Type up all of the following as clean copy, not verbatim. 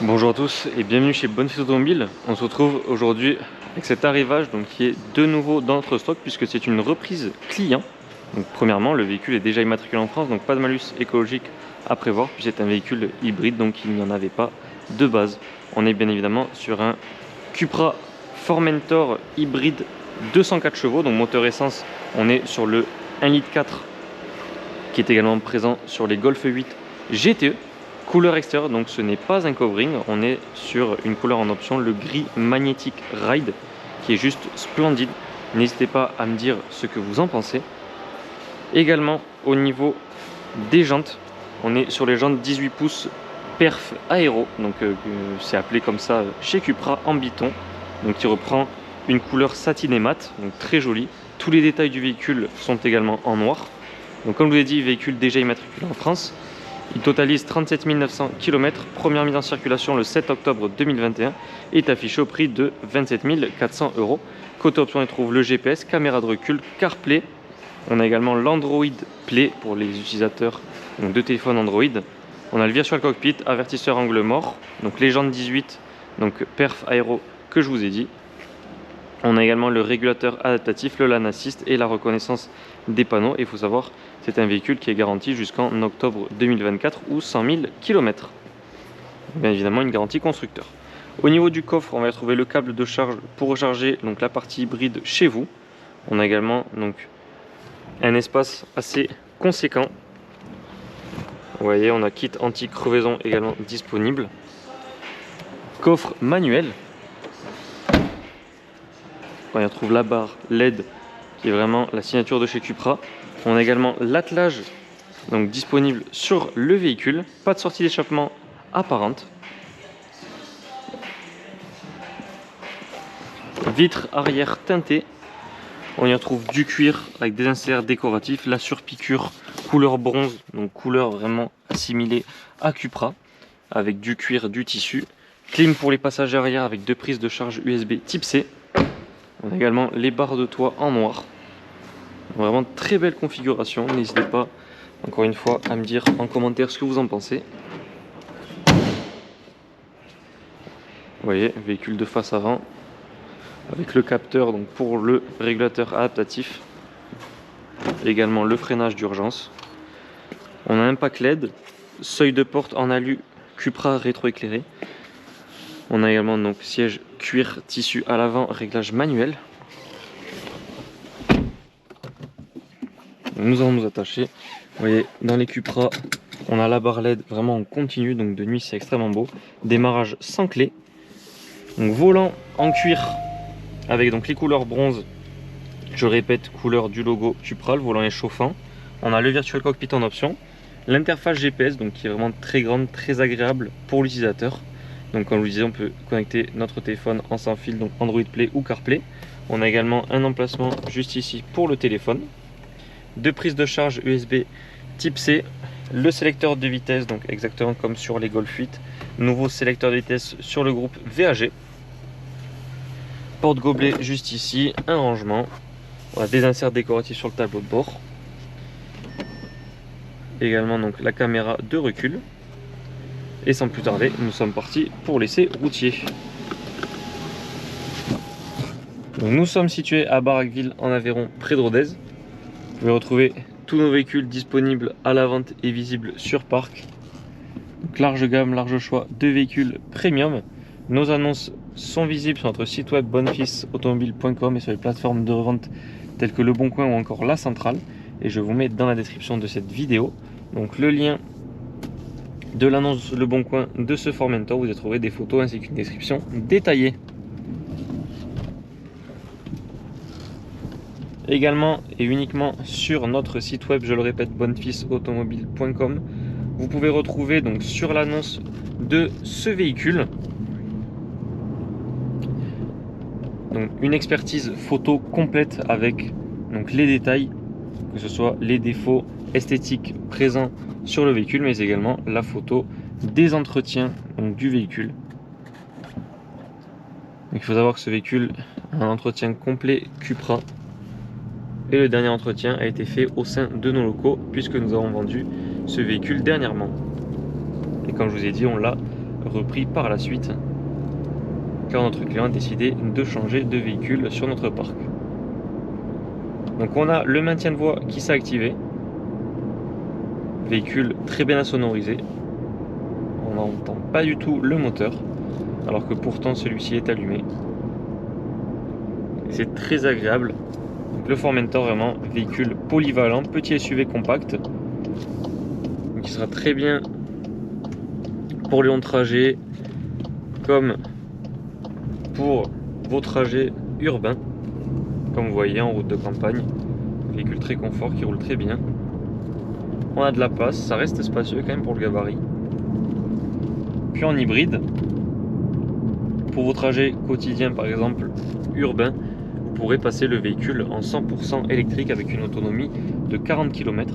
Bonjour à tous et bienvenue chez Bonfils Automobile. On se retrouve aujourd'hui avec cet arrivage qui est de nouveau dans notre stock puisque c'est une reprise client. Donc premièrement, le véhicule est déjà immatriculé en France, donc pas de malus écologique à prévoir, puis c'est un véhicule hybride, donc il n'y en avait pas de base. On est bien évidemment sur un Cupra Formentor hybride 204 chevaux, donc moteur essence. On est sur le 1,4 litre qui est également présent sur les Golf 8 GTE. Couleur extérieure, donc ce n'est pas un covering, on est sur une couleur en option, le gris magnétique Ride, qui est juste splendide. N'hésitez pas à me dire ce que vous en pensez. Également au niveau des jantes, on est sur les jantes 18 pouces Perf Aero, donc c'est appelé comme ça chez Cupra, en Biton, donc qui reprend une couleur satinée mat, donc très jolie. Tous les détails du véhicule sont également en noir. Donc comme je vous l'ai dit, véhicule déjà immatriculé en France. Il totalise 37 900 km, première mise en circulation le 7 octobre 2021 et est affiché au prix de 27 400 €. Côté option, on trouve le GPS, caméra de recul, CarPlay. On a également l'Android Play pour les utilisateurs de téléphones Android. On a le Virtual Cockpit, avertisseur angle mort, donc les jantes 18, donc Perf Aero que je vous ai dit. On a également le régulateur adaptatif, le Lane Assist et la reconnaissance des panneaux. Et il faut savoir, c'est un véhicule qui est garanti jusqu'en octobre 2024 ou 100 000 km. Bien évidemment, une garantie constructeur. Au niveau du coffre, on va retrouver le câble de charge pour recharger donc la partie hybride chez vous. On a également donc un espace assez conséquent. Vous voyez, on a kit anti-crevaison également disponible. Coffre manuel. On y retrouve la barre LED qui est vraiment la signature de chez Cupra. On a également l'attelage donc disponible sur le véhicule. Pas de sortie d'échappement apparente. Vitre arrière teintée. On y retrouve du cuir avec des inserts décoratifs. La surpiqûre couleur bronze, donc couleur vraiment assimilée à Cupra, avec du cuir, du tissu. Clim pour les passagers arrière avec deux prises de charge USB type C. On a également les barres de toit en noir. Vraiment très belle configuration. N'hésitez pas, encore une fois, à me dire en commentaire ce que vous en pensez. Vous voyez, véhicule de face avant, avec le capteur donc pour le régulateur adaptatif. Également le freinage d'urgence. On a un pack LED, seuil de porte en alu Cupra rétroéclairé. On a également donc siège cuir tissu à l'avant, réglage manuel. Nous allons nous attacher. Vous voyez, dans les Cupra, on a la barre LED vraiment en continu, donc de nuit c'est extrêmement beau. Démarrage sans clé. Donc volant en cuir avec donc les couleurs bronze. Je répète, couleur du logo Cupra, le volant est chauffant. On a le Virtual Cockpit en option. L'interface GPS donc qui est vraiment très grande, très agréable pour l'utilisateur. Donc comme je vous disais, on peut connecter notre téléphone en sans fil, donc Android Play ou CarPlay. On a également un emplacement juste ici pour le téléphone. Deux prises de charge USB type C. Le sélecteur de vitesse, donc exactement comme sur les Golf 8. Nouveau sélecteur de vitesse sur le groupe VAG. Porte gobelet juste ici, un rangement. On a des inserts décoratifs sur le tableau de bord. Également donc la caméra de recul. Et sans plus tarder, nous sommes partis pour l'essai routier. Donc nous sommes situés à Barraqueville en Aveyron, près de Rodez. Vous pouvez retrouver tous nos véhicules disponibles à la vente et visibles sur parc. Donc, large gamme, large choix de véhicules premium. Nos annonces sont visibles sur notre site web bonfilsautomobile.com et sur les plateformes de revente telles que Le Bon Coin ou encore La Centrale. Et je vous mets dans la description de cette vidéo donc le lien de l'annonce Le Bon Coin de ce Formentor. Vous y trouverez des photos ainsi qu'une description détaillée. Également et uniquement sur notre site web, je le répète, bonfilsautomobile.com, vous pouvez retrouver donc sur l'annonce de ce véhicule donc une expertise photo complète avec donc les détails, que ce soit les défauts esthétiques présents sur le véhicule, mais également la photo des entretiens donc du véhicule. Donc, il faut savoir que ce véhicule a un entretien complet Cupra. Et le dernier entretien a été fait au sein de nos locaux puisque nous avons vendu ce véhicule dernièrement. Et comme je vous ai dit, on l'a repris par la suite, car notre client a décidé de changer de véhicule sur notre parc. Donc on a le maintien de voix qui s'est activé, véhicule très bien insonorisé, on n'entend pas du tout le moteur, alors que pourtant celui-ci est allumé. C'est très agréable. Donc le Formentor, vraiment véhicule polyvalent, petit SUV compact, donc qui sera très bien pour les longs trajets comme pour vos trajets urbains, comme vous voyez en route de campagne. Véhicule très confort qui roule très bien. On a de la place, ça reste spacieux quand même pour le gabarit. Puis en hybride, pour vos trajets quotidiens par exemple urbains, vous pourrez passer le véhicule en 100% électrique avec une autonomie de 40 km,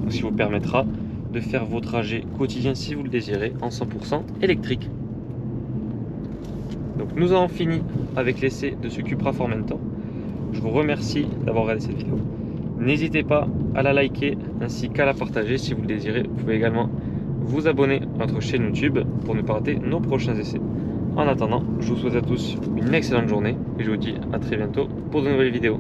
ce qui vous permettra de faire vos trajets quotidiens si vous le désirez en 100% électrique. Donc nous avons fini avec l'essai de ce Cupra Formentor. Je vous remercie d'avoir regardé cette vidéo. N'hésitez pas à la liker ainsi qu'à la partager si vous le désirez. Vous pouvez également vous abonner à notre chaîne YouTube pour ne pas rater nos prochains essais. En attendant, je vous souhaite à tous une excellente journée et je vous dis à très bientôt pour de nouvelles vidéos.